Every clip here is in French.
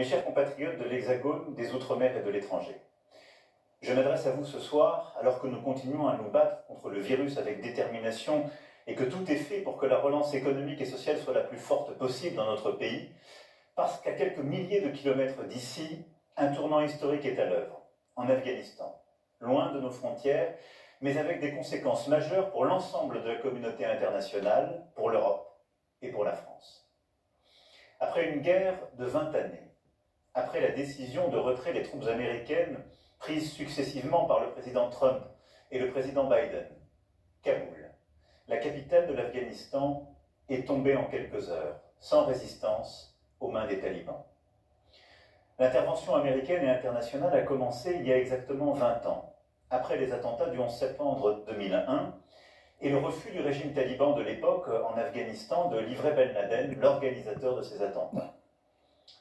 Mes chers compatriotes de l'Hexagone, des Outre-mer et de l'étranger, je m'adresse à vous ce soir alors que nous continuons à nous battre contre le virus avec détermination et que tout est fait pour que la relance économique et sociale soit la plus forte possible dans notre pays, parce qu'à quelques milliers de kilomètres d'ici, un tournant historique est à l'œuvre, en Afghanistan, loin de nos frontières, mais avec des conséquences majeures pour l'ensemble de la communauté internationale, pour l'Europe et pour la France. Après une guerre de 20 années, après la décision de retrait des troupes américaines prise successivement par le président Trump et le président Biden, Kaboul, la capitale de l'Afghanistan, est tombée en quelques heures, sans résistance, aux mains des talibans. L'intervention américaine et internationale a commencé il y a exactement 20 ans, après les attentats du 11 septembre 2001 et le refus du régime taliban de l'époque en Afghanistan de livrer Ben Laden, l'organisateur de ces attentats.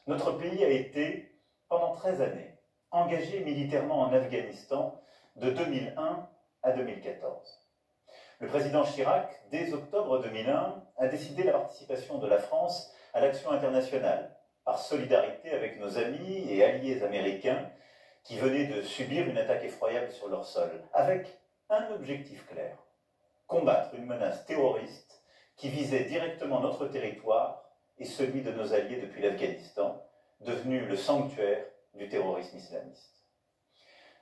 Notre pays a été, pendant 13 années, engagé militairement en Afghanistan de 2001 à 2014. Le président Chirac, dès octobre 2001, a décidé la participation de la France à l'action internationale, par solidarité avec nos amis et alliés américains qui venaient de subir une attaque effroyable sur leur sol, avec un objectif clair: combattre une menace terroriste qui visait directement notre territoire et celui de nos alliés depuis l'Afghanistan, devenu le sanctuaire du terrorisme islamiste.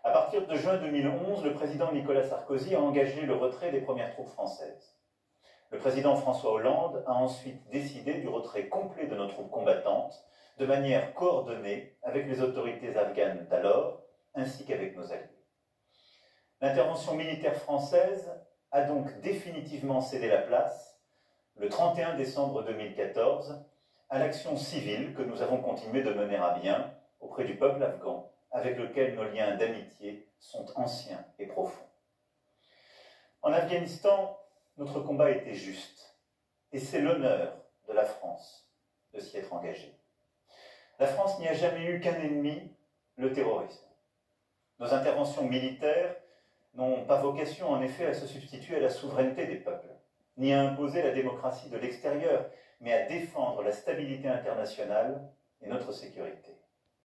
À partir de juin 2011, le président Nicolas Sarkozy a engagé le retrait des premières troupes françaises. Le président François Hollande a ensuite décidé du retrait complet de nos troupes combattantes, de manière coordonnée avec les autorités afghanes d'alors, ainsi qu'avec nos alliés. L'intervention militaire française a donc définitivement cédé la place, le 31 décembre 2014, à l'action civile que nous avons continué de mener à bien auprès du peuple afghan, avec lequel nos liens d'amitié sont anciens et profonds. En Afghanistan, notre combat était juste, et c'est l'honneur de la France de s'y être engagée. La France n'y a jamais eu qu'un ennemi, le terrorisme. Nos interventions militaires n'ont pas vocation en effet à se substituer à la souveraineté des peuples, ni à imposer la démocratie de l'extérieur, mais à défendre la stabilité internationale et notre sécurité.